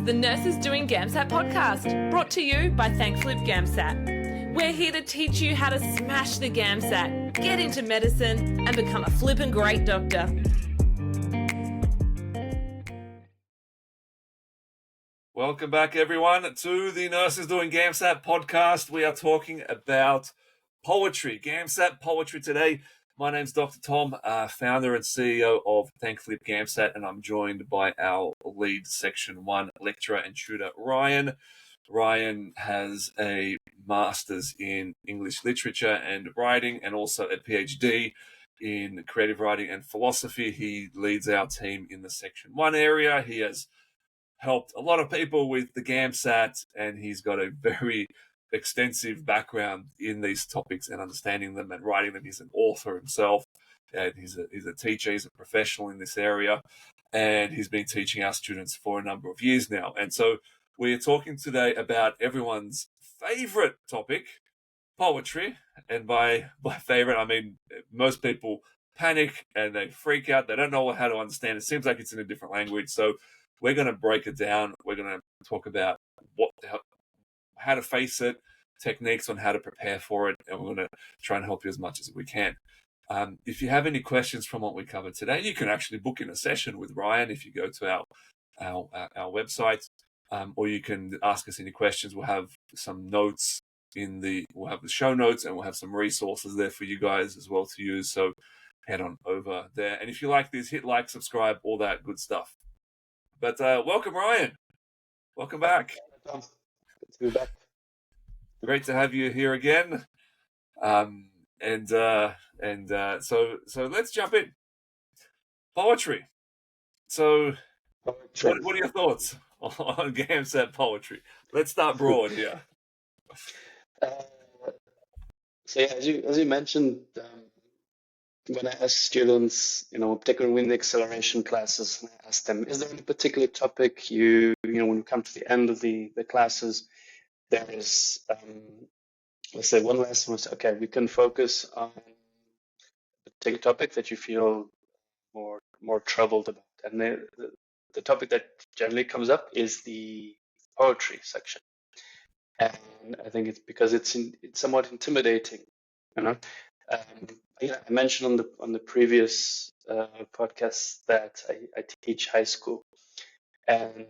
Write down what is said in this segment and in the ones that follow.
the Nurses Doing GAMSAT podcast, brought to you by Thankfully GAMSAT. We're here to teach you how to smash the GAMSAT, get into medicine, and become a flippin' great doctor. Welcome back, everyone, to the Nurses Doing GAMSAT podcast. We are talking about poetry, GAMSAT poetry today. My name's Dr. Tom, founder and CEO of Thankfully GAMSAT, and I'm joined by our lead Section 1 lecturer and tutor, Ryan. Ryan has a master's in English literature and writing and also a PhD in creative writing and philosophy. He leads our team in the Section 1 area. He has helped a lot of people with the GAMSAT, and he's got a very extensive background in these topics and understanding them and writing them. He's an author himself, and he's a teacher. He's a professional in this area, and he's been teaching our students for a number of years now. And so we're talking today about everyone's favorite topic, poetry. And by favorite, I mean most people panic and they freak out. They don't know how to understand. It seems like it's in a different language. So we're going to break it down. We're going to talk about how to face it, techniques on how to prepare for it, and we're going to try and help you as much as we can. If you have any questions from what we covered today, you can actually book in a session with Ryan if you go to our website, or you can ask us any questions. We'll have some notes we'll have the show notes, and we'll have some resources there for you guys as well to use. So head on over there. And if you like this, hit like, subscribe, all that good stuff. But welcome, Ryan. Welcome back. Good to be back. Great to have you here again. So let's jump in. Poetry. So what are your thoughts on GAMSAT poetry? Let's start broad here. As you mentioned, when I ask students, particularly in the acceleration classes, I ask them, is there any particular topic when you come to the end of the classes, there is, let's say one lesson was, okay, we can focus on a particular topic that you feel more troubled about. And the topic that generally comes up is the poetry section. And I think it's because it's somewhat intimidating, I mentioned on the previous podcast that I teach high school, and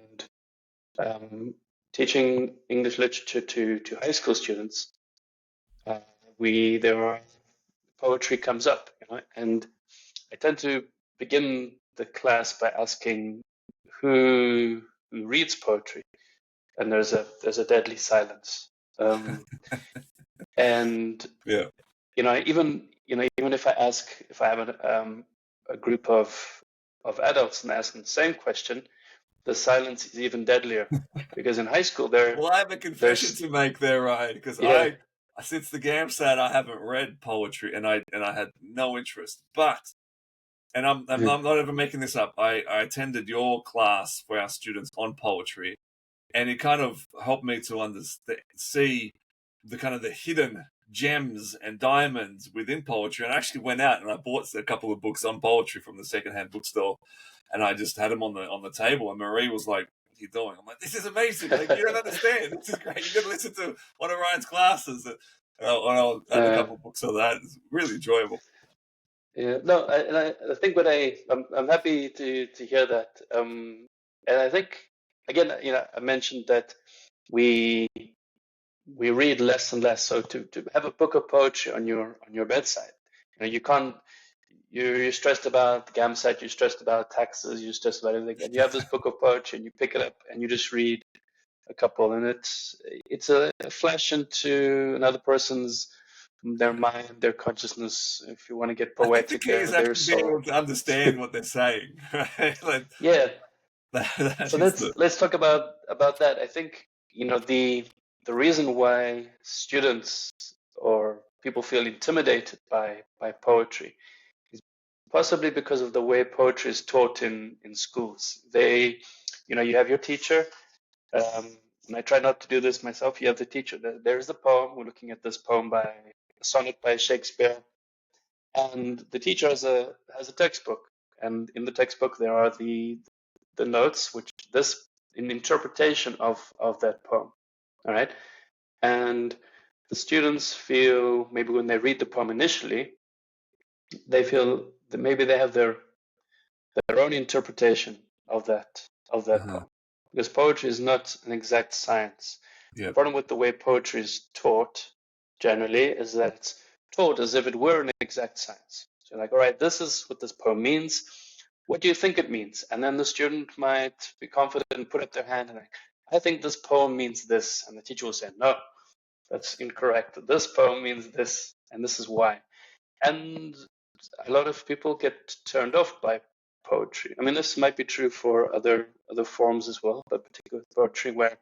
teaching English literature to high school students, poetry comes up, and I tend to begin the class by asking who reads poetry, and there's a deadly silence, and yeah. Even if I have a group of adults and I ask them the same question, the silence is even deadlier, because in high school Well, I have a confession to make there, Ryan, because since the GAMSAT I haven't read poetry, and I had no interest. But, and I'm not even making this up, I attended your class for our students on poetry, and it kind of helped me to see the kind of the hidden gems and diamonds within poetry. And I actually went out and I bought a couple of books on poetry from the secondhand bookstore, and I just had them on the table. And Marie was like, "What are you doing?" I'm like, "This is amazing! Like, you don't understand. This is great. You got to listen to one of Ryan's classes." And I'll add a couple of books on that. It's really enjoyable. Yeah, no, I think I'm happy to hear that. And I think again, I mentioned that we read less and less. So to have a book of poetry on your bedside, you're stressed about GAMSAT, you're stressed about taxes, you're stressed about everything, and you have this book of poetry and you pick it up and you just read a couple, and it's a flash into another person's their mind, their consciousness. If you want to get poetic, their soul. Being able to understand what they're saying, right? So let's talk about that. I think the reason why students or people feel intimidated by poetry is possibly because of the way poetry is taught in schools. You have your teacher, and I try not to do this myself. You have the teacher. There's a poem. We're looking at this poem a sonnet by Shakespeare, and the teacher has a textbook, and in the textbook there are the notes, which this interpretation of that poem. All right, and the students feel maybe when they read the poem initially, they feel that maybe they have their own interpretation of that poem, because poetry is not an exact science. Yep. The problem with the way poetry is taught generally is that it's taught as if it were an exact science. So like, all right, this is what this poem means. What do you think it means? And then the student might be confident and put up their hand and like, I think this poem means this. And the teacher will say, no, that's incorrect. This poem means this, and this is why. And a lot of people get turned off by poetry. I mean, this might be true for other forms as well, but particularly poetry, where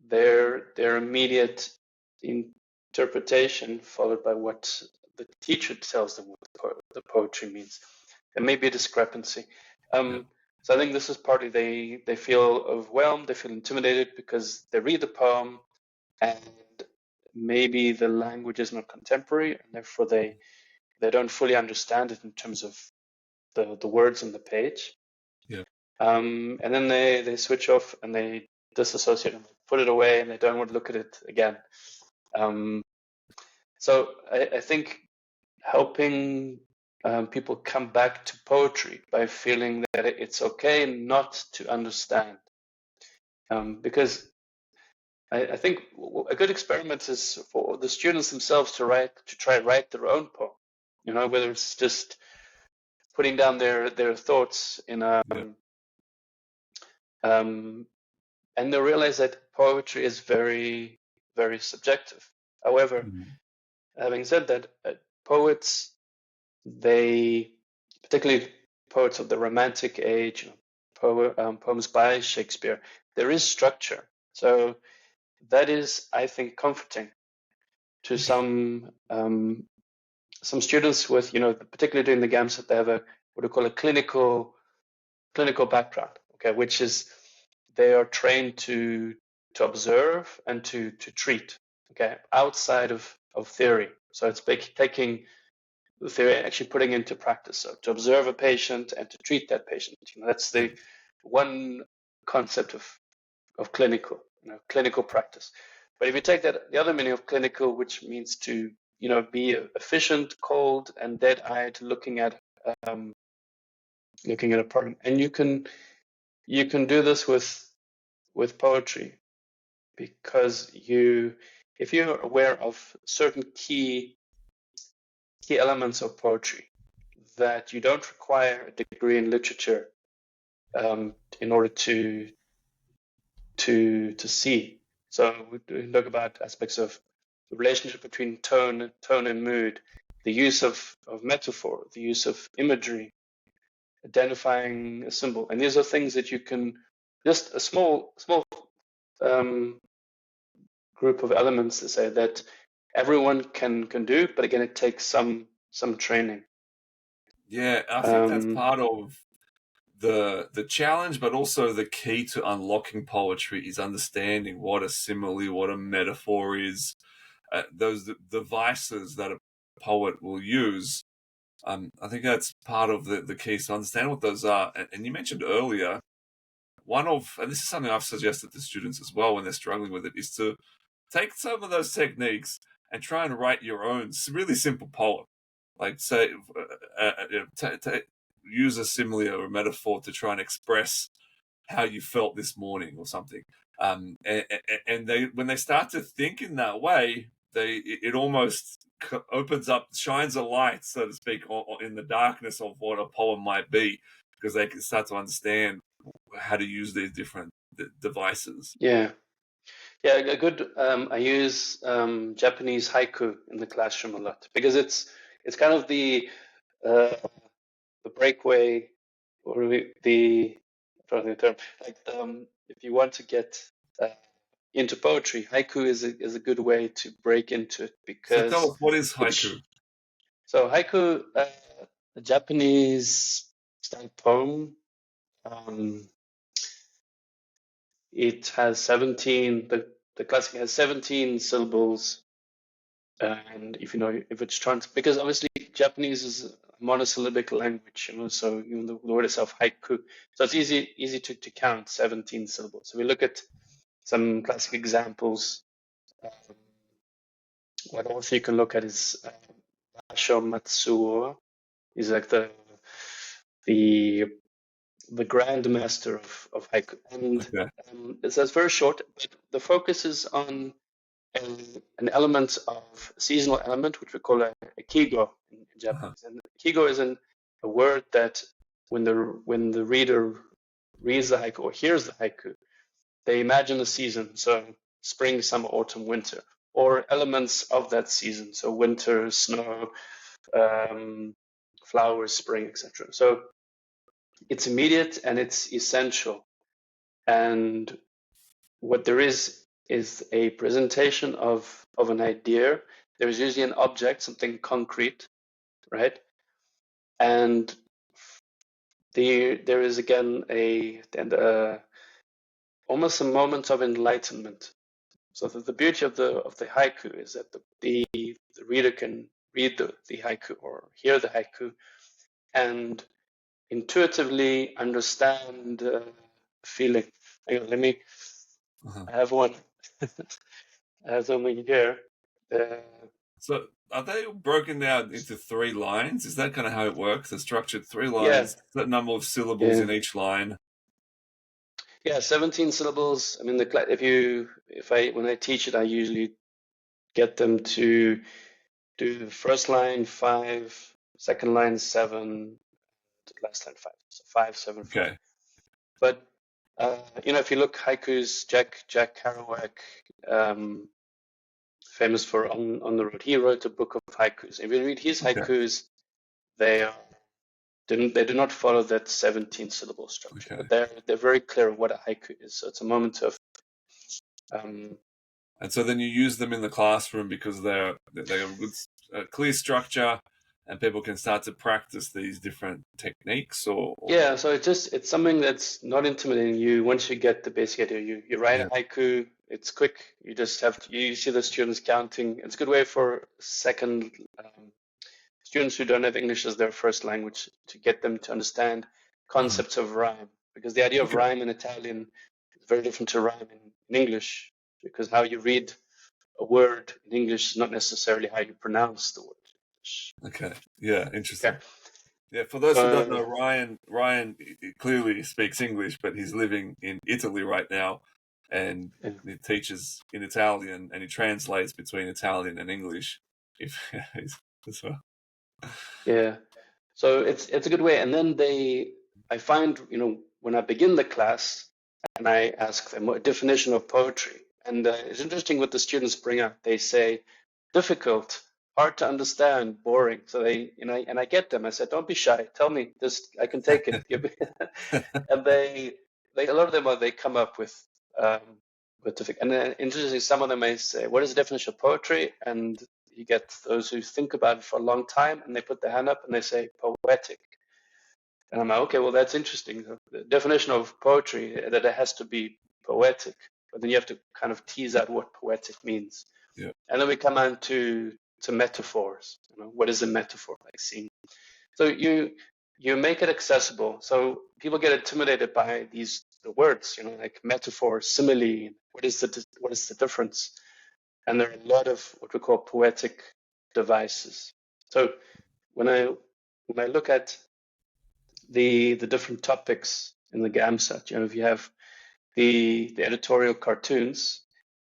their immediate interpretation followed by what the teacher tells them what the poetry means. There may be a discrepancy. So I think this is partly they feel overwhelmed, they feel intimidated because they read the poem and maybe the language is not contemporary, and therefore they don't fully understand it in terms of the words on the page. Yeah. And then they switch off and they disassociate and put it away, and they don't want to look at it again. So I think helping people come back to poetry by feeling that it's okay not to understand, because I think a good experiment is for the students themselves to try write their own poem. You know, whether it's just putting down their thoughts in a and they realize that poetry is very, very subjective. However, having said that, poets, they, particularly poets of the Romantic age, poems by Shakespeare, there is structure. So that is, I think, comforting to some students with, particularly during the GAMSAT, they have what we call a clinical background, okay, which is they are trained to observe and to treat, okay, outside of theory. So it's taking the theory and actually putting into practice. So to observe a patient and to treat that patient, that's the one concept of clinical practice. But if you take that, the other meaning of clinical, which means to be efficient, cold, and dead-eyed, looking at a problem, and you can do this with poetry, because if you're aware of certain key elements of poetry that you don't require a degree in literature in order to see. So we look about aspects of the relationship between tone and mood, the use of metaphor, the use of imagery, identifying a symbol, and these are things that you can just a small group of elements to say that everyone can do, but again, it takes some training. Yeah, I think that's part of the challenge, but also the key to unlocking poetry is understanding what a simile, what a metaphor is, those devices that a poet will use. I think that's part of the key to understand what those are. And you mentioned earlier, and this is something I've suggested to students as well when they're struggling with it, is to take some of those techniques and try and write your own really simple poem. Like, say, use a simile or a metaphor to try and express how you felt this morning or something. And when they start to think in that way, it almost opens up, shines a light, so to speak, in the darkness of what a poem might be, because they can start to understand how to use these different devices. Yeah, a good. I use Japanese haiku in the classroom a lot, because it's kind of the breakaway, or the term. Like, if you want to get into poetry, haiku is a good way to break into it, because. So tell us, what is haiku? So haiku, a Japanese style poem. It has 17. The classic has 17 syllables, and if it's because obviously Japanese is a monosyllabic language, so even the word itself, haiku. So it's easy to count 17 syllables. So we look at some classic examples. What also you can look at is Basho Matsuo. He's like the grandmaster of haiku, and it's very short. But the focus is on an element of seasonal element, which we call a kigo in Japanese. And kigo is a word that when the reader reads the haiku or hears the haiku, they imagine a season. So spring, summer, autumn, winter, or elements of that season. So winter, snow, flowers, spring, etc. So it's immediate and it's essential. And what there is a presentation of an idea. There is usually an object, something concrete, right? And there is again almost a moment of enlightenment. So the beauty of the haiku is that the reader can read the haiku or hear the haiku and intuitively understand the feeling. Hang on, let me. I have one. I have something here. So are they broken down into 3 lines? Is that kind of how it works? They're structured 3 lines, that number of syllables in each line. Yeah, 17 syllables. I mean, when I teach it, I usually get them to do the first line 5, second line 7, last line 5. So 5, 7, 5. Okay. But if you look, haikus, Jack Kerouac, famous for On the Road. He wrote a book of haikus. If you read his haikus, they do not follow that 17 syllable structure. Okay. But they're very clear what a haiku is. So it's a moment of and so then you use them in the classroom because they're a clear structure and people can start to practice these different techniques or Yeah, so it's something that's not intimidating you once you get the basic idea. You write a haiku, it's quick. You just have to, you see the students counting. It's a good way for second students who don't have English as their first language to get them to understand concepts of rhyme, because the idea of rhyme in Italian is very different to rhyme in English, because how you read a word in English is not necessarily how you pronounce the word in English. Okay. Yeah, interesting. Okay. Yeah, for those who don't know, Ryan clearly speaks English, but he's living in Italy right now, and he teaches in Italian, and he translates between Italian and English. As well. Yeah, so it's a good way. And then I find, when I begin the class, and I ask them a definition of poetry, and it's interesting what the students bring up. They say difficult, hard to understand, boring. So and I get them. I said, don't be shy. Tell me this. I can take it. And a lot of them they come up with difficult. And then interestingly, some of them may say, what is the definition of poetry? And you get those who think about it for a long time, and they put their hand up and they say poetic. And I'm like, okay, well, that's interesting. The definition of poetry, that it has to be poetic, but then you have to kind of tease out what poetic means. Yeah. And then we come on to metaphors. What is a metaphor, like scene? So you make it accessible. So people get intimidated by the words, like metaphor, simile. What is the difference? And there are a lot of what we call poetic devices. So when I look at the different topics in the GAMSAT, if you have the editorial cartoons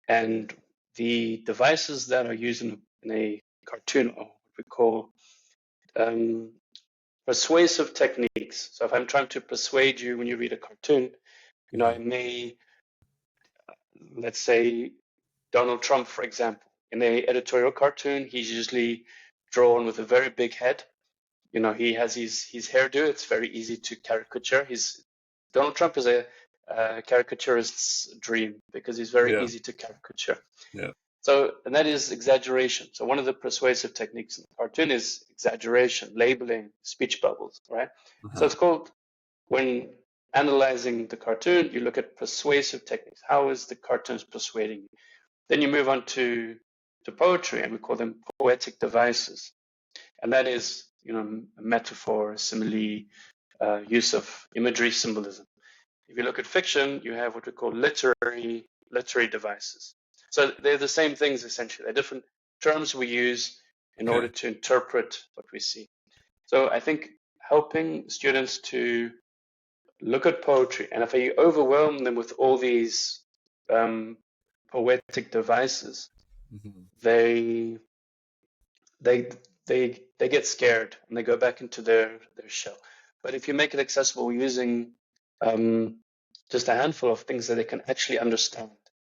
and the devices that are used in a cartoon, or what we call persuasive techniques. So if I'm trying to persuade you when you read a cartoon, I may, let's say, Donald Trump, for example. In an editorial cartoon, he's usually drawn with a very big head. He has his hairdo. It's very easy to caricature. Donald Trump is a caricaturist's dream because he's very easy to caricature. Yeah. So, and that is exaggeration. So one of the persuasive techniques in the cartoon is exaggeration, labeling, speech bubbles, right? So it's called, when analyzing the cartoon, you look at persuasive techniques. How is the cartoons persuading you? Then you move on to poetry, and we call them poetic devices. and that is, a metaphor, simile, use of imagery, symbolism. If you look at fiction, you have what we call literary devices. So they're the same things essentially. They're different terms we use in order to interpret what we see. So I think helping students to look at poetry, and if you overwhelm them with all these poetic devices, they get scared and they go back into their shell. But if you make it accessible using just a handful of things that they can actually understand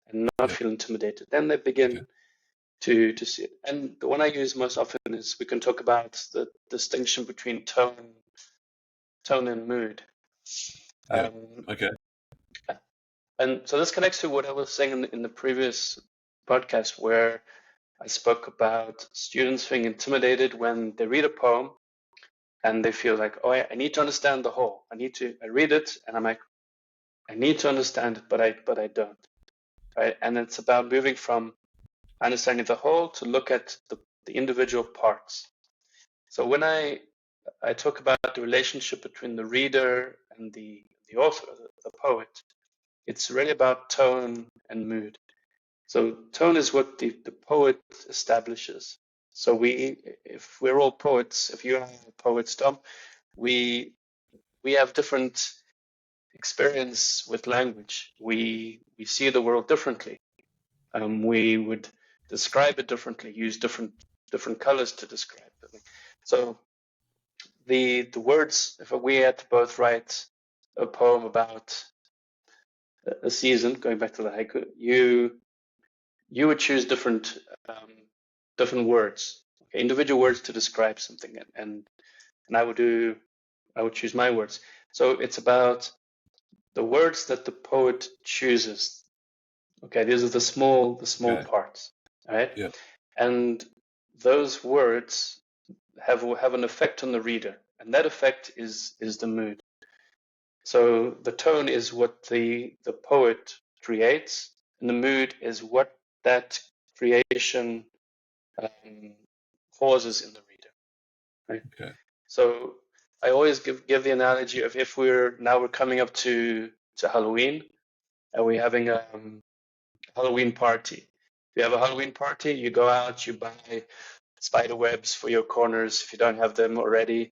and not feel intimidated, then they begin to see it. And the one I use most often is we can talk about the distinction between tone and mood. And so this connects to what I was saying in the previous podcast, where I spoke about students feeling intimidated when they read a poem and they feel like, oh, I need to understand the whole. I read it and I'm like, I need to understand it, but I don't. Right? And it's about moving from understanding the whole to look at the individual parts. So when I talk about the relationship between the reader and the author, the poet, it's really about tone and mood. So tone is what the poet establishes. So if we're all poets, if you are poets, Tom, we have different experience with language. We see the world differently. We would describe it differently, use different colors to describe it. So the words, if we had to both write a poem about a season, going back to the haiku, you would choose different words, individual words to describe something, and I would choose my words. So it's about the words that the poet chooses. Okay, these are the small parts, right? Yeah. And those words have an effect on the reader, and that effect is the mood. So the tone is what the poet creates, and the mood is what that creation causes in the reader, right? Okay. So I always give the analogy of if we're coming up to Halloween, and we're having a Halloween party. If you have a Halloween party, you go out, you buy spider webs for your corners if you don't have them already,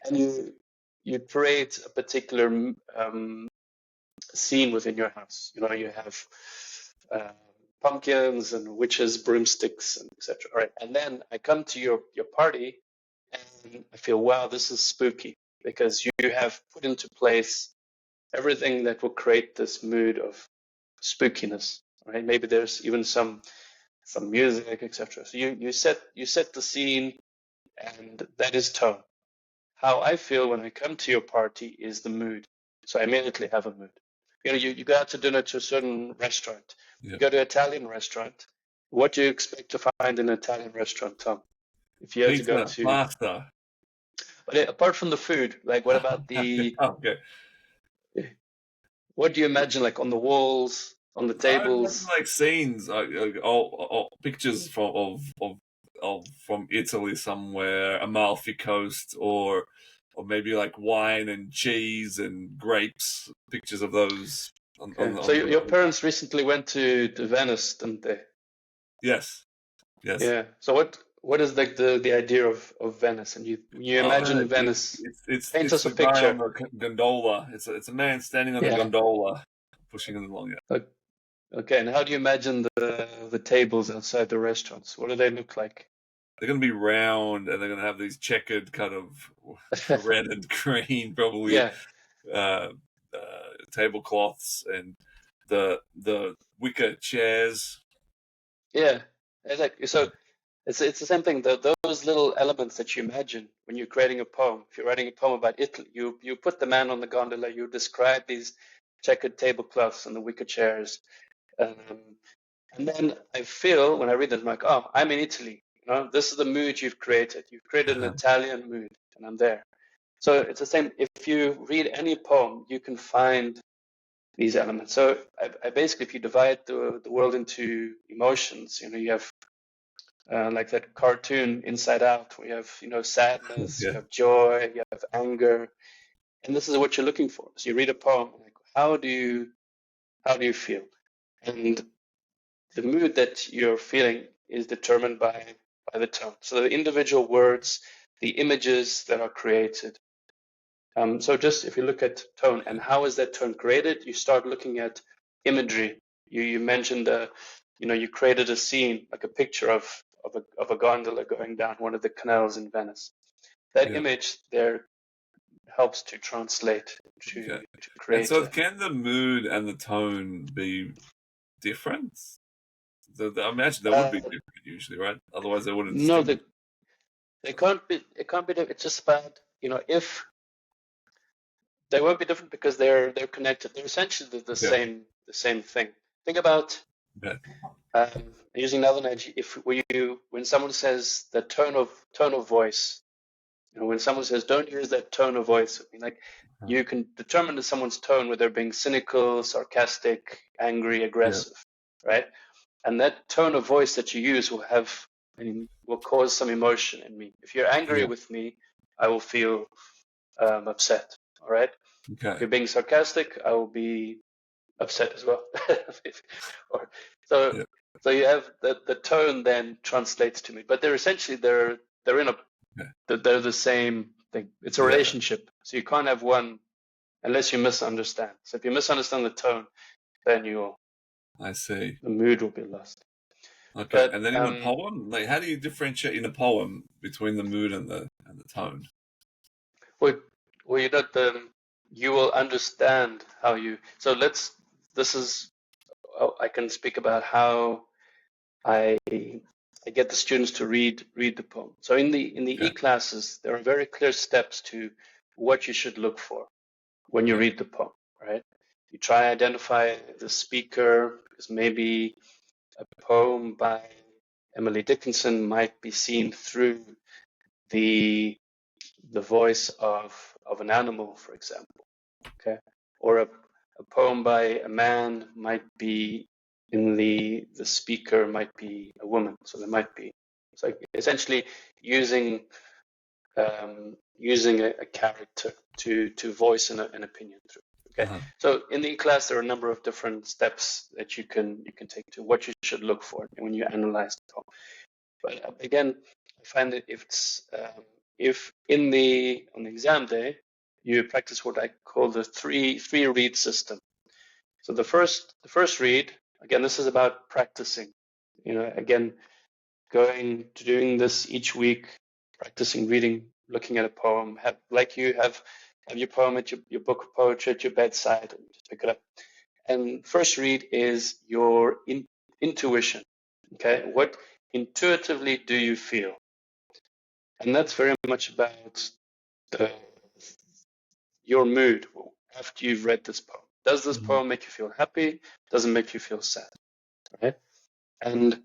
and you create a particular scene within your house. You have pumpkins and witches, broomsticks, and etc. All right, and then I come to your party, and I feel, wow, this is spooky because you have put into place everything that will create this mood of spookiness. Right? Maybe there's even some music, etc. So you set the scene, and that is tone. How I feel when I come to your party is the mood. So I immediately have a mood. You go out to dinner to a certain restaurant. Yeah. You go to an Italian restaurant. What do you expect to find in an Italian restaurant, Tom? If you had to go to pasta. But apart from the food, like what about the? Okay. What do you imagine, like on the walls, on the tables? Like scenes, pictures from Italy somewhere, Amalfi Coast, or maybe like wine and cheese and grapes. Pictures of those. So your parents recently went to Venice, didn't they? Yes. Yeah. So what is like the idea of Venice? And you imagine Venice. Paint us a picture. On a gondola. It's a man standing on a gondola, pushing it along. Yeah. Okay. And how do you imagine the tables outside the restaurants? What do they look like? They're going to be round, and they're going to have these checkered kind of red and green, probably. Yeah. Tablecloths and the wicker chairs. Yeah, exactly. So it's the same thing. Those little elements that you imagine when you're creating a poem. If you're writing a poem about Italy, you put the man on the gondola. You describe these checkered tablecloths and the wicker chairs, and then I feel when I read that, I'm like, oh, I'm in Italy. This is the mood you've created. You've created an Italian mood, and I'm there. So it's the same. If you read any poem, you can find these elements. So I basically, if you divide the world into emotions, you have like that cartoon Inside Out, where you have, sadness, Yeah. you have joy, you have anger, and this is what you're looking for. So you read a poem, like, how do you feel? And the mood that you're feeling is determined by the tone. So the individual words, the images that are created. So just if you look at tone and how is that tone created, you start looking at imagery. You mentioned you created a scene, like a picture of a gondola going down one of the canals in Venice. That image there helps to translate, to create. And so can the mood and the tone be different? I imagine they would be different usually, right? Otherwise they wouldn't No, distinguish. they can't be. It can't be. It's just about if they won't be different because they're connected. They're essentially the same thing. Think about using another analogy. When someone says the tone of voice, when someone says don't use that tone of voice, you can determine someone's tone whether they're being cynical, sarcastic, angry, aggressive, right? And that tone of voice that you use will cause some emotion in me. If you're angry with me, I will feel upset. All right. Okay. If you're being sarcastic, I will be upset as well. So you have the tone then translates to me, but they're the same thing. It's a relationship. So you can't have one unless you misunderstand. So if you misunderstand the tone, then the mood will be lost. Okay, and then in the poem, how do you differentiate in a poem between the mood and the tone? Well, you will understand how you. So I can speak about how I get the students to read the poem. So in the e-classes, there are very clear steps to what you should look for when you read the poem, right? You try to identify the speaker, because maybe a poem by Emily Dickinson might be seen through the voice of an animal, for example, okay? Or a poem by a man might be the speaker might be a woman, so there might be. It's like essentially using a character to voice an opinion through. Okay, so in the class there are a number of different steps that you can take to what you should look for when you analyze the poem. But again, I find that if on the exam day you practice what I call the three read system. So the first read, again, this is about practicing. Again, doing this each week, practicing reading, looking at a poem. Have your poem at your book of poetry at your bedside and just pick it up. And first read is your intuition. Okay, what intuitively do you feel? And that's very much about your mood after you've read this poem. Does this poem make you feel happy? Does it make you feel sad? Right? And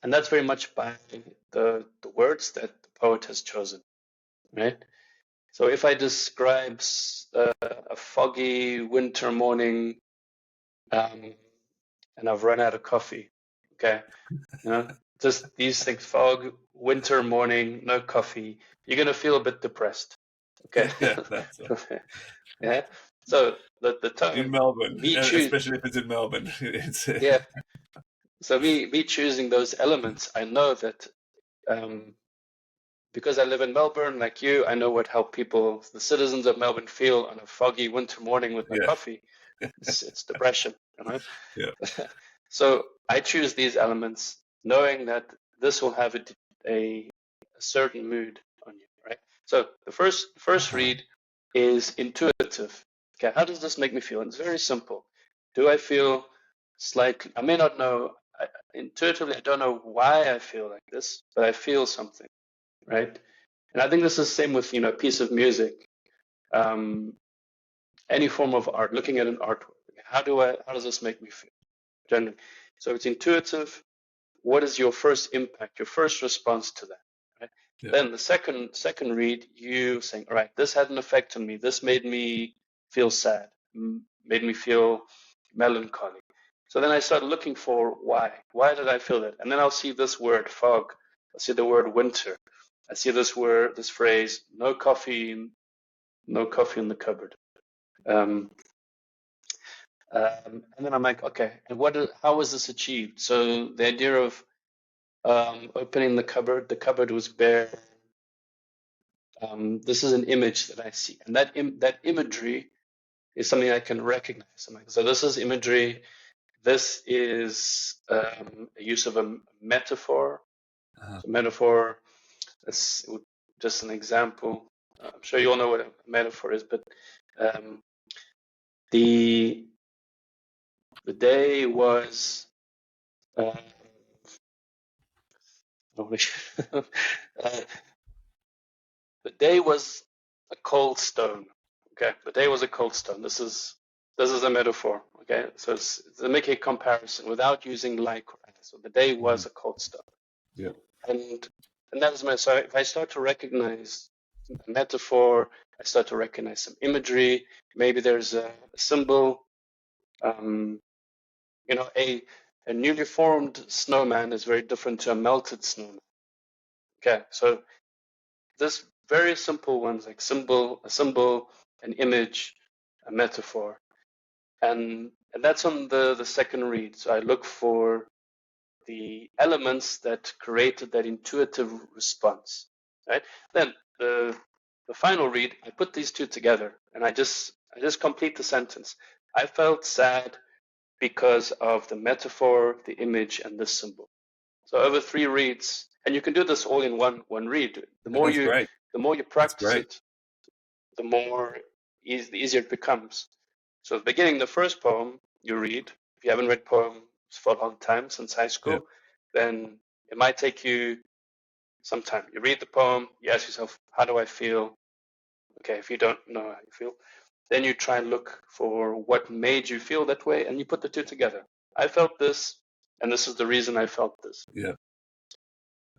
that's very much by the words that the poet has chosen. Right? So if I describe a foggy winter morning, and I've run out of coffee, okay, just these things: fog, winter morning, no coffee. You're gonna feel a bit depressed. Okay. Yeah. So the tone in Melbourne, especially if it's in Melbourne. Yeah. So me choosing those elements, I know that because I live in Melbourne, like you, I know what help the citizens of Melbourne, feel on a foggy winter morning with no coffee. It's depression, right? Yeah. So I choose these elements, knowing that this will have a certain mood on you, right? So the first read is intuitive. Okay, how does this make me feel? And it's very simple. Do I feel slightly? I may not know intuitively. I don't know why I feel like this, but I feel something, right? And I think this is the same with a piece of music, any form of art. Looking at an artwork, how does this make me feel? Generally, so it's intuitive. What is your first impact? Your first response to that? Right? Yeah. Then the second read, you saying, all right, this had an effect on me. This made me feel sad, made me feel melancholy. So then I started looking for why. Why did I feel that? And then I'll see this word, fog. I'll see the word winter. I see this word, this phrase, no coffee in the cupboard. And then I'm like, okay, and how was this achieved? So the idea of opening the cupboard was bare. This is an image that I see, and that imagery is something I can recognize. I'm like, so this is imagery. This is a use of a metaphor. So metaphor is just an example. I'm sure you all know what a metaphor is, but the day was the day was a cold stone. Okay, the day was a cold stone. This is a metaphor. Okay, so it's making a comparison without using like or as. So the day was a cold stone. Yeah. And that is so if I start to recognize a metaphor, I start to recognize some imagery. Maybe there's a symbol. A newly formed snowman is very different to a melted snowman. Okay, so this very simple ones like a symbol, an image, a metaphor, and that's on the second read. So I look for the elements that created that intuitive response, right? Then the final read, I put these two together, and I just complete the sentence. I felt sad because of the metaphor, the image, and the symbol. So over 3 reads, and you can do this all in one read. The more you practice it, the easier it becomes. So at the beginning, the first poem you read, if you haven't read poems for a long time since high school, then it might take you some time. You read the poem, you ask yourself, how do I feel? Okay, if you don't know how you feel, then you try and look for what made you feel that way, and you put the two together. I felt this, and this is the reason I felt this. Yeah.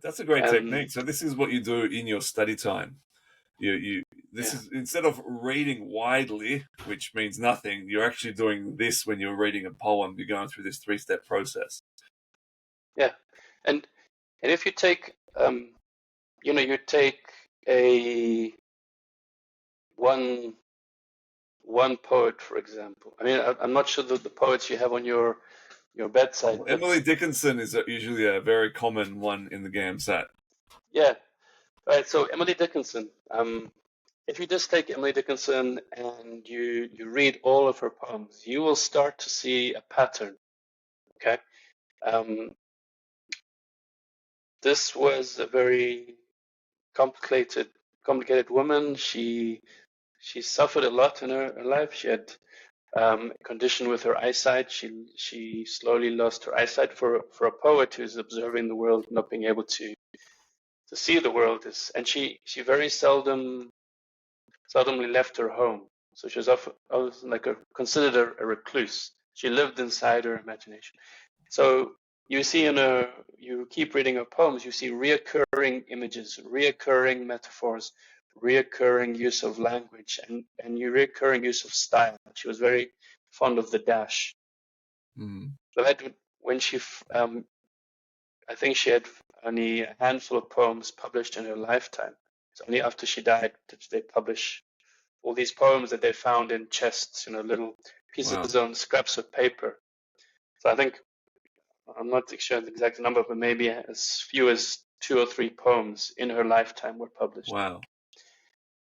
That's a great technique. So this is what you do in your study time. This is, instead of reading widely, which means nothing, you're actually doing this when you're reading a poem. You're going through this 3-step process. Yeah, and if you take, you take a one poet, for example. I mean, I'm not sure the poets you have on your bedside. Emily Dickinson is usually a very common one in the GAMSAT. Yeah, right. So Emily Dickinson. If you just take Emily Dickinson and you read all of her poems, you will start to see a pattern. Okay. This was a very complicated woman. She suffered a lot in her life. She had a condition with her eyesight. She slowly lost her eyesight. For a poet who's observing the world, not being able to see the world, and she very seldomly left her home. So she was often considered a recluse. She lived inside her imagination. So you see you keep reading her poems, you see reoccurring images, reoccurring metaphors, reoccurring use of language, and reoccurring use of style. She was very fond of the dash. So that when she, I think she had only a handful of poems published in her lifetime. It's only after she died did they publish all these poems that they found in chests, little pieces on scraps of paper. So I think, I'm not sure the exact number, but maybe as few as 2 or 3 poems in her lifetime were published. Wow.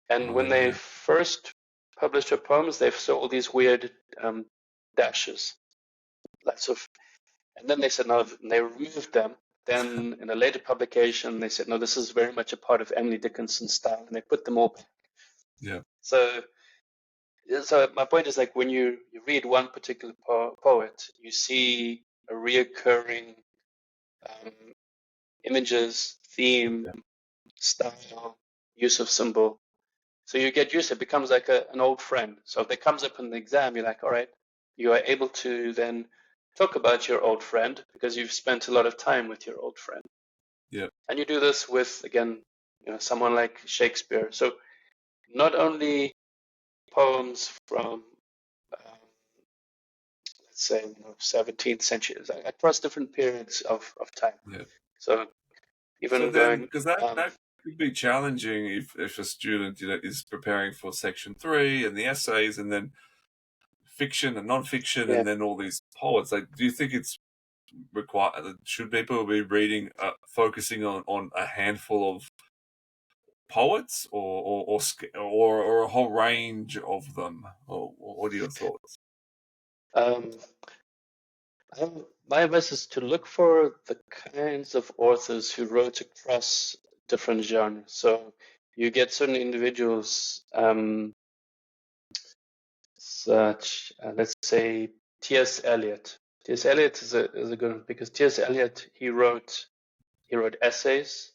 And when they first published her poems, they saw all these weird dashes. And then they said, no, they removed them. Then in a later publication, they said, no, this is very much a part of Emily Dickinson's style, and they put them all back. Yeah. So my point is, like, when you read one particular poet, you see a reoccurring images, theme, style, use of symbol. So you get used to it. It becomes like an old friend. So if it comes up in the exam, you're like, all right, you are able to then talk about your old friend because you've spent a lot of time with your old friend. Yeah. And you do this with, again, someone like Shakespeare. So not only poems from, let's let's say 17th century, across different periods of time. Yeah. So even So then, going, because that could be challenging if a student is preparing for Section 3 and the essays, and then fiction and non-fiction, and then all these poets. Like, do you think it's required? Should people be reading, focusing on a handful of poets, or a whole range of them? Or what are your thoughts? My advice is to look for the kinds of authors who wrote across different genres. So you get certain individuals, such let's say T.S. Eliot. T.S. Eliot is a good one because T.S. Eliot he wrote essays,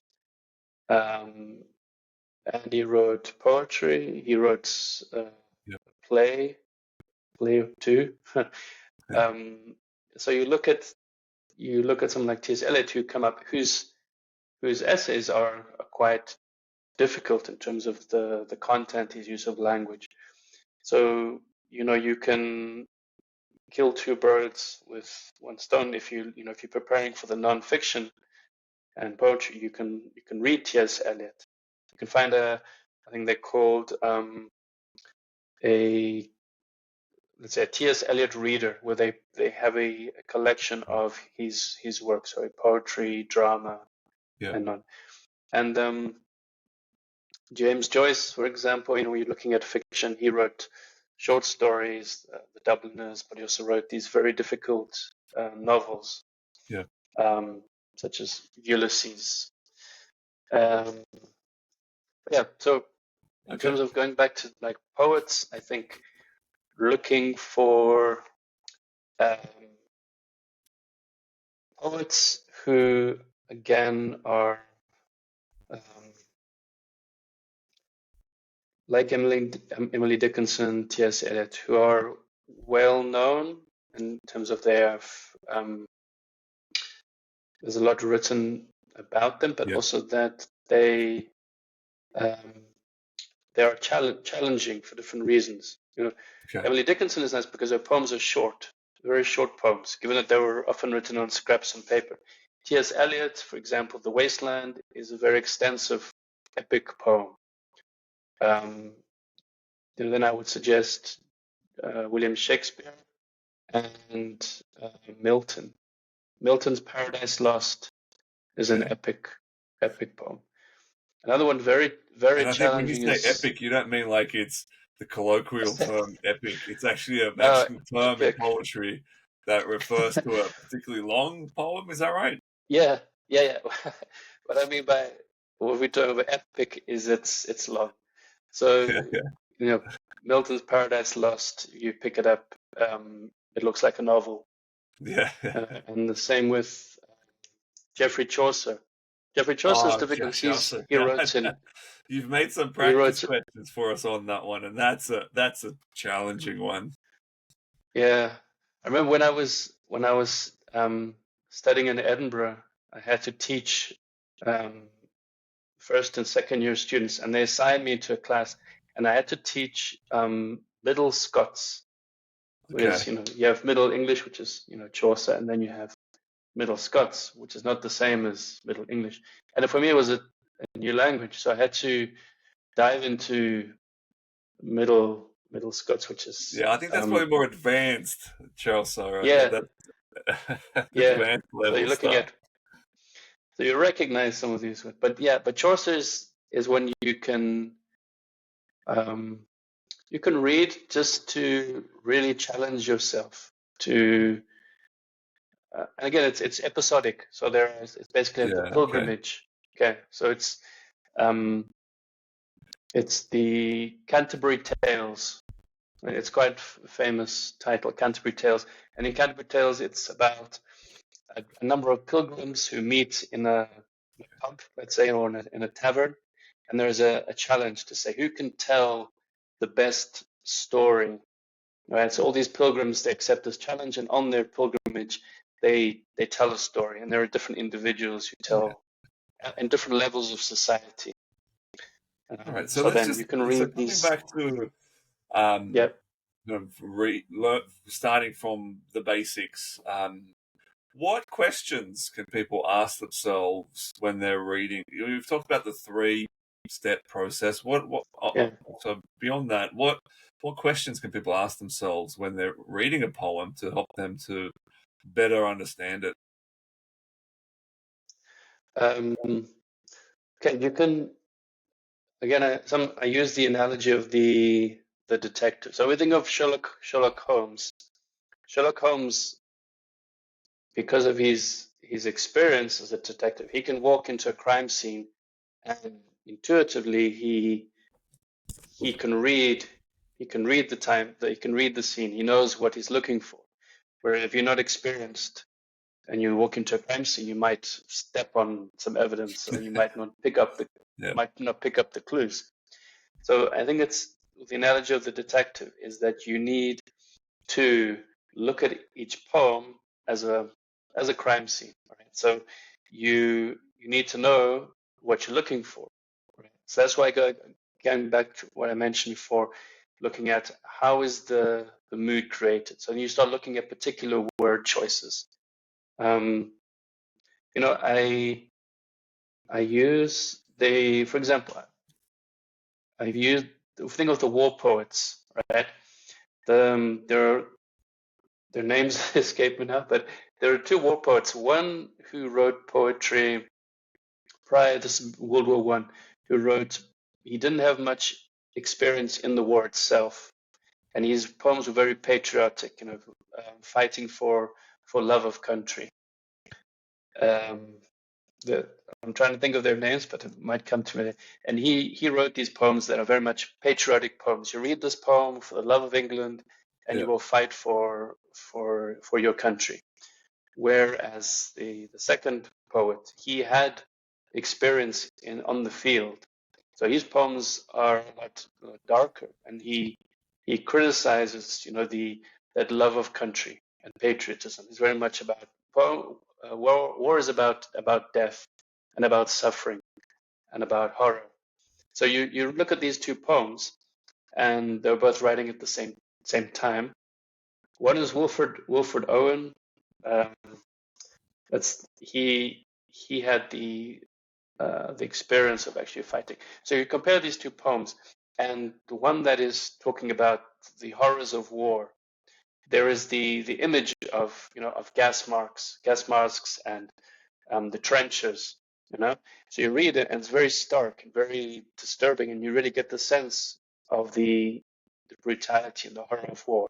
and he wrote poetry. He wrote play too. So you look at someone like T.S. Eliot who come up whose essays are quite difficult in terms of the content, his use of language. So you can kill two birds with one stone. If you're preparing for the non-fiction and poetry, you can read T.S. Eliot. You can find I think they're called let's say a T.S. Eliot reader, where they have a collection of his works, so poetry, drama, and on. And James Joyce, for example, you're looking at fiction. He wrote short stories, The Dubliners, but he also wrote these very difficult novels, such as Ulysses. So in terms of going back to like poets, I think looking for poets who again are like Emily Dickinson, T.S. Eliot, who are well known in terms of there's a lot written about them, but also that they are challenging for different reasons. Emily Dickinson is nice because her poems are short, very short poems, given that they were often written on scraps of paper. T.S. Eliot, for example, The Wasteland is a very extensive, epic poem. Then I would suggest William Shakespeare and Milton. Milton's Paradise Lost is an epic poem. Another one very, very and I challenging. Think when you say epic, you don't mean like it's the colloquial term epic. It's actually an actual term in poetry that refers to a particularly long poem. Is that right? Yeah. What I mean by what we talk about epic is it's long. So Milton's Paradise Lost, you pick it up, it looks like a novel. And the same with Geoffrey Chaucer. Geoffrey Chaucer is difficult because he wrote in. You've made some practice questions for us on that one, and that's a challenging one. Yeah, I remember when I was studying in Edinburgh, I had to teach first and second year students, and they assigned me to a class, and I had to teach Middle Scots. Whereas you have Middle English, which is Chaucer, and then you have Middle Scots, which is not the same as Middle English. And for me, it was a new language, so I had to dive into Middle Scots, which is I think that's probably more advanced Chaucer. Advanced level so you're looking stuff. So you recognize some of these, but Chaucer is when you can read just to really challenge yourself to. And again, it's episodic, so it's basically the pilgrimage. Okay, so it's the Canterbury Tales. It's quite a famous title, Canterbury Tales. And in Canterbury Tales, it's about a number of pilgrims who meet in a pub, let's say, or in a tavern, and there's a challenge to say who can tell the best story. Right, so all these pilgrims, they accept this challenge, and on their pilgrimage, they tell a story, and there are different individuals who tell in different levels of society. All right, so let's then you can read these. Back to starting from the basics. What questions can people ask themselves when they're reading? You've talked about the 3-step process. Yeah. So beyond that, what questions can people ask themselves when they're reading a poem to help them to better understand it? Okay, you can again. I use the analogy of the detective. So we think of Sherlock Holmes. Sherlock Holmes, because of his experience as a detective, he can walk into a crime scene and intuitively he can read the time, that he can read the scene. He knows what he's looking for. Where if you're not experienced and you walk into a crime scene, you might step on some evidence, or you might not pick up the clues. So I think it's the analogy of the detective is that you need to look at each poem as a crime scene. Right? So you need to know what you're looking for. Right? So that's why going back to what I mentioned before, looking at how is the mood created. So you start looking at particular word choices. I use for example, I've used think of the war poets, right? Their names escape me now, but there are 2 war poets. One who wrote poetry prior to World War One, he didn't have much experience in the war itself, and his poems were very patriotic, fighting for love of country. Um, I'm trying to think of their names, but it might come to me. And he wrote these poems that are very much patriotic poems. You read this poem for the love of England, and you will fight for your country. Whereas the second poet, he had experience on the field, so his poems are a lot darker, and he criticizes, that love of country and patriotism. It's very much about war is about death and about suffering and about horror. So you look at these 2 poems, and they're both writing at the same time. One is Wilfred Owen. He had the experience of actually fighting. So you compare these 2 poems, and the one that is talking about the horrors of war, there is the image of gas masks and the trenches. So you read it, and it's very stark and very disturbing, and you really get the sense of the brutality and the horror of war.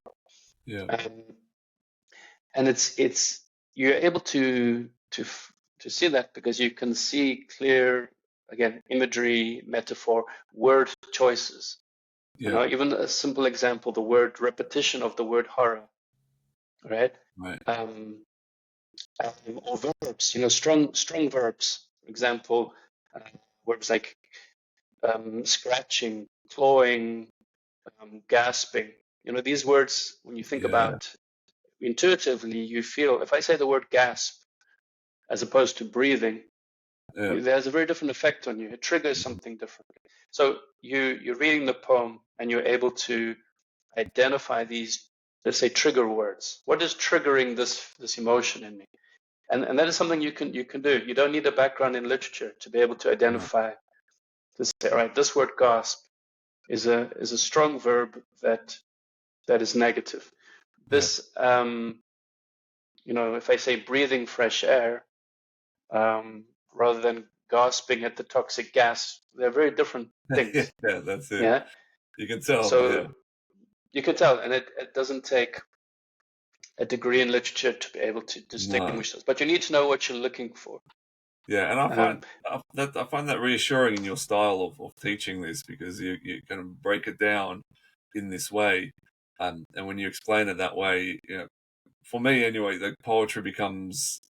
Yeah. And it's you're able to see that because you can see clear, again, imagery, metaphor, word choices. Yeah. Even a simple example, the word repetition of the word horror, right? Right. Or verbs, strong verbs. For example, words like scratching, clawing, gasping. These words, when you think Yeah. about intuitively, you feel, if I say the word gasp as opposed to breathing, there's a very different effect on you. It triggers something different. So you're reading the poem, and you're able to identify these, let's say, trigger words. What is triggering this emotion in me? And that is something you can do. You don't need a background in literature to be able to identify, to say, all right, this word gasp is a strong verb that is negative. This, if I say breathing fresh air, rather than gasping at the toxic gas, they're very different things. Yeah, that's it. Yeah, you can tell. So you can tell, and it doesn't take a degree in literature to be able to distinguish those, but you need to know what you're looking for. Yeah, and I find that reassuring in your style of teaching this, because you kind of break it down in this way, and when you explain it that way, for me anyway, the poetry becomes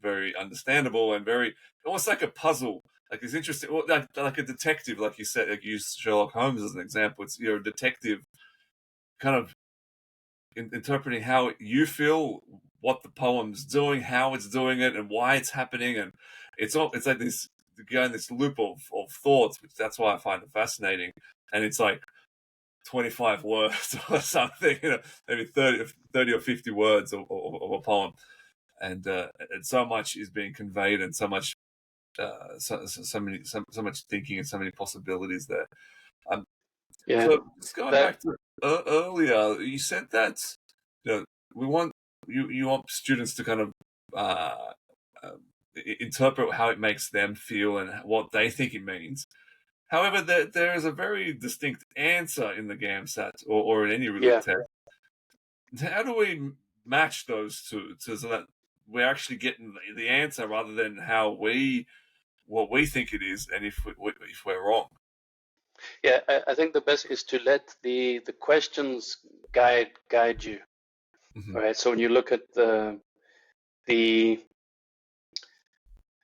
very understandable and very almost like a puzzle. Like it's interesting, like a detective, like you said, like you use Sherlock Holmes as an example. It's you're a detective, kind of interpreting how you feel, what the poem's doing, how it's doing it, and why it's happening, and it's like this going this loop of thoughts, which that's why I find it fascinating. And it's like 25 words or something, maybe 30 or 50 words of a poem. And so much is being conveyed, and so much, so much thinking, and so many possibilities there. Yeah. So just going back to earlier, you said that we want you want students to kind of interpret how it makes them feel and what they think it means. However, there is a very distinct answer in the GAMSAT or in any written test. How do we match those two so that we're actually getting the answer rather than what we think it is, and if we're wrong? Yeah, I think the best is to let the questions guide you. Mm-hmm. Right. So when you look at the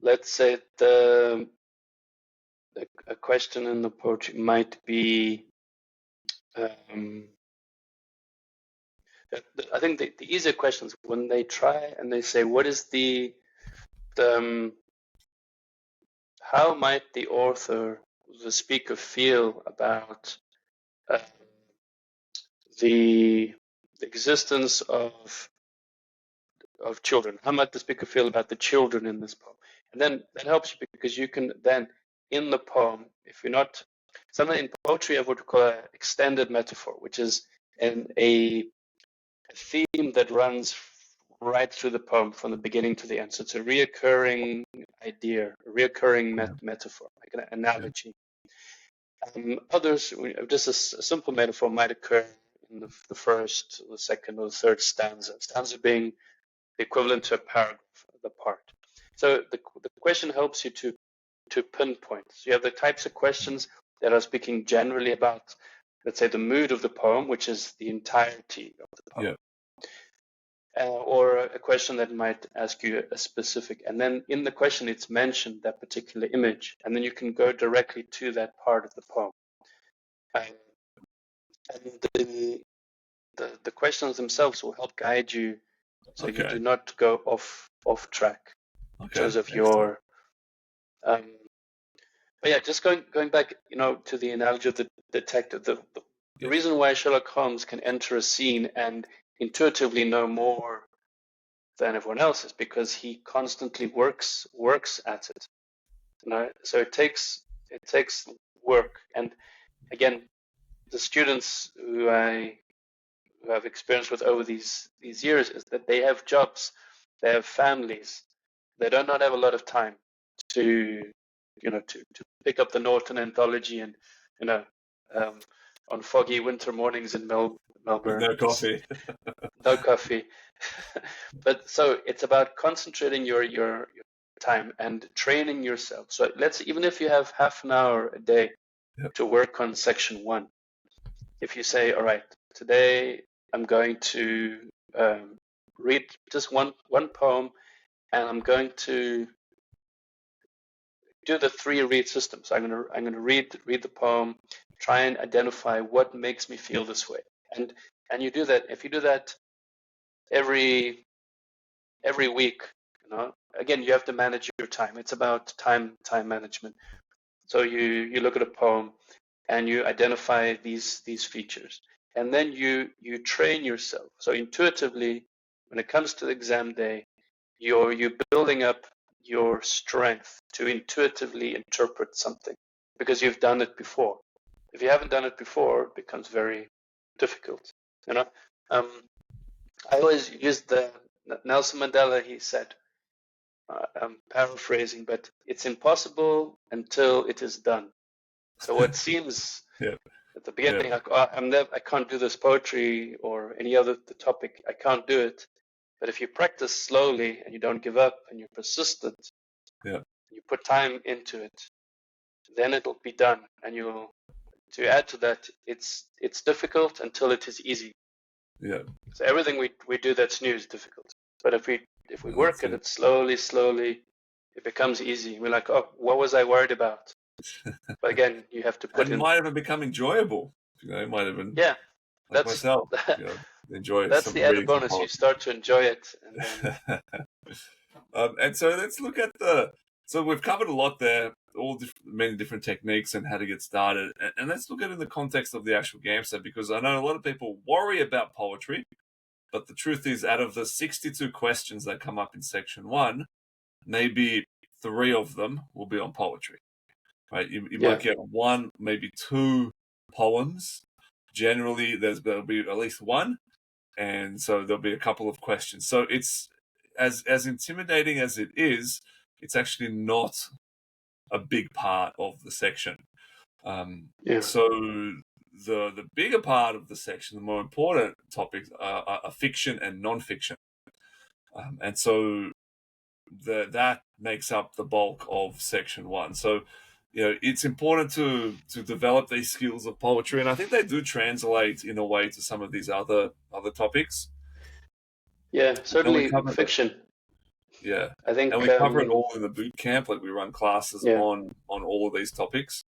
let's say a question in the poetry might be, I think the easier questions when they try and they say, what is how might the author, the speaker, feel about the existence of children? How might the speaker feel about the children in this poem? And then that helps you, because you can then, in the poem, if you're not, something in poetry I would call an extended metaphor, which is a theme that runs right through the poem from the beginning to the end. So it's a reoccurring idea, a reoccurring metaphor, like an analogy. Others, just a simple metaphor might occur in the first, the second, or the third stanza. Stanza being the equivalent to a paragraph, the part. So the question helps you to pinpoint. So you have the types of questions that are speaking generally about, let's say, the mood of the poem, which is the entirety of the poem. Or a question that might ask you a specific, and then in the question it's mentioned that particular image, and then you can go directly to that part of the poem. And the questions themselves will help guide you, so you do not go off track in terms of your. But yeah, just going back, to the analogy of the detective. The reason why Sherlock Holmes can enter a scene and intuitively know more than everyone else is because he constantly works at it. So it takes work. And again, the students who I have experience with over these years is that they have jobs, they have families, they do not have a lot of time to pick up the Norton anthology and on foggy winter mornings in Melbourne. No coffee. No coffee. But so it's about concentrating your time and training yourself. So even if you have half an hour a day to work on section 1, if you say, all right, today I'm going to read just one poem, and I'm going to do the 3 read system. So I'm going to read the poem, try and identify what makes me feel this way, and you do that. If you do that every week, again, you have to manage your time. It's about time management. So you look at a poem and you identify these features, and then you train yourself. So intuitively, when it comes to the exam day, you're building up your strength to intuitively interpret something because you've done it before. If you haven't done it before, it becomes very difficult. I always use the Nelson Mandela. He said, I'm paraphrasing, but it's impossible until it is done. So what seems at the beginning like, I can't do this poetry or any other topic, I can't do it. But if you practice slowly and you don't give up and you're persistent, you put time into it, then it'll be done. And to add to that, it's difficult until it is easy. Yeah. So everything we do that's new is difficult. But if we work at it slowly, it becomes easy. We're like, oh, what was I worried about? But again, you have to put in. It might even become enjoyable. It might even. Yeah. Like myself. Enjoy. That's the added bonus. You start to enjoy it. And then... and so let's look at so we've covered a lot there, all many different techniques and how to get started. And let's look at it in the context of the actual GAMSAT, because I know a lot of people worry about poetry, but the truth is, out of the 62 questions that come up in section 1, maybe 3 of them will be on poetry, right? You might get 1, maybe 2 poems. Generally, there'll be at least 1, and so there'll be a couple of questions. So it's as intimidating as it is, it's actually not a big part of the section. So the bigger part of the section, the more important topics are fiction and non-fiction. And so that makes up the bulk of section 1. So, it's important to develop these skills of poetry, and I think they do translate in a way to some of these other topics. Yeah, certainly fiction. Yeah, I think, and we cover it all in the boot camp. Like, we run classes on all of these topics.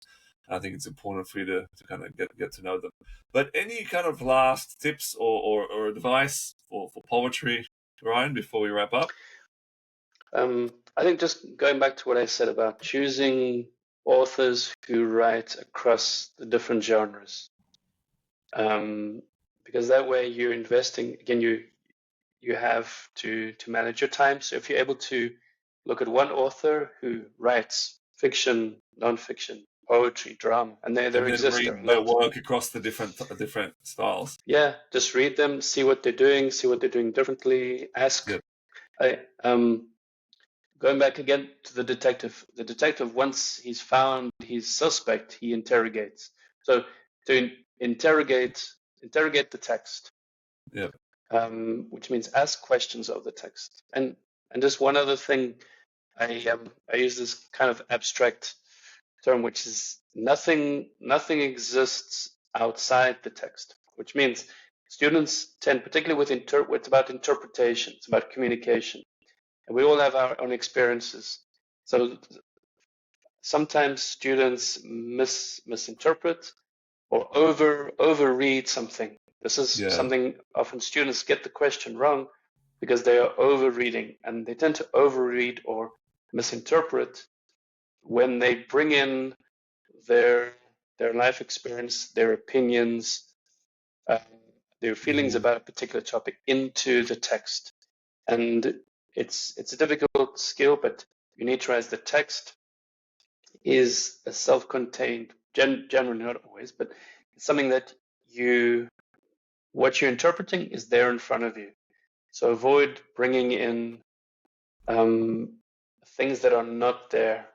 I think it's important for you to kind of get to know them. But any kind of last tips or advice for poetry, Ryan, before we wrap up? I think just going back to what I said about choosing authors who write across the different genres, because that way you're investing. Again, you have to manage your time. So if you're able to look at one author who writes fiction, non-fiction, poetry, drama, and they exist. Read their work across the different styles. Yeah, just read them, see what they're doing differently. Ask. Going back again to the detective. The detective, once he's found his suspect, he interrogates. So to interrogate the text. Yeah. Which means ask questions of the text. And just one other thing, I use this kind of abstract term, which is nothing exists outside the text, which means students tend, particularly with it's about interpretation, it's about communication, and we all have our own experiences. So sometimes students misinterpret or overread something. This is something often students get the question wrong because they are overreading, and they tend to overread or misinterpret when they bring in their life experience, their opinions, their feelings about a particular topic into the text. And it's a difficult skill, but you need to realize the text is a self-contained, generally not always, but it's something that what you're interpreting is there in front of you. So avoid bringing in things that are not there.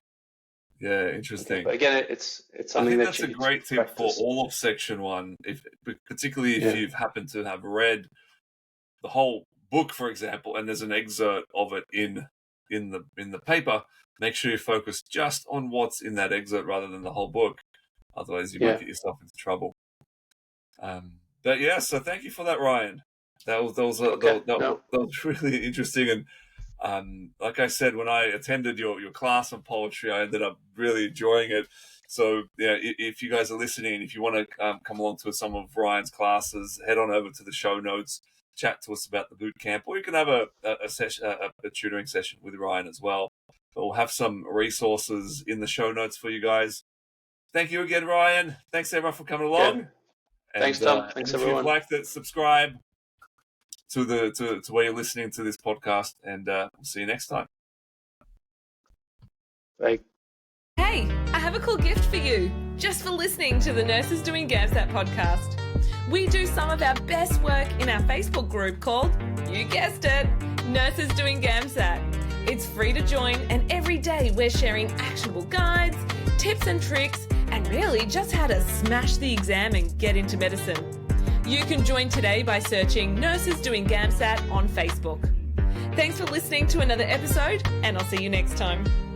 Yeah, interesting. Okay, but again, it's something that's a great tip for all of section 1, particularly if you've happened to have read the whole book, for example, and there's an excerpt of it in the paper. Make sure you focus just on what's in that excerpt rather than the whole book. Otherwise, you might get yourself into trouble. But yeah, so thank you for that, Ryan. That was really interesting. And like I said, when I attended your class on poetry, I ended up really enjoying it. So yeah, if you guys are listening, if you want to come along to some of Ryan's classes, head on over to the show notes, chat to us about the boot camp, or you can have a tutoring session with Ryan as well. But we'll have some resources in the show notes for you guys. Thank you again, Ryan. Thanks everyone for coming along. Yeah. Thanks, Tom. Thanks, everyone. If you'd like to subscribe to where you're listening to this podcast, and we'll see you next time. Bye. Hey, I have a cool gift for you, just for listening to the Nurses Doing GAMSAT podcast. We do some of our best work in our Facebook group called, you guessed it, Nurses Doing GAMSAT. It's free to join, and every day we're sharing actionable guides, tips and tricks, and really just how to smash the exam and get into medicine. You can join today by searching Nurses Doing GAMSAT on Facebook. Thanks for listening to another episode, and I'll see you next time.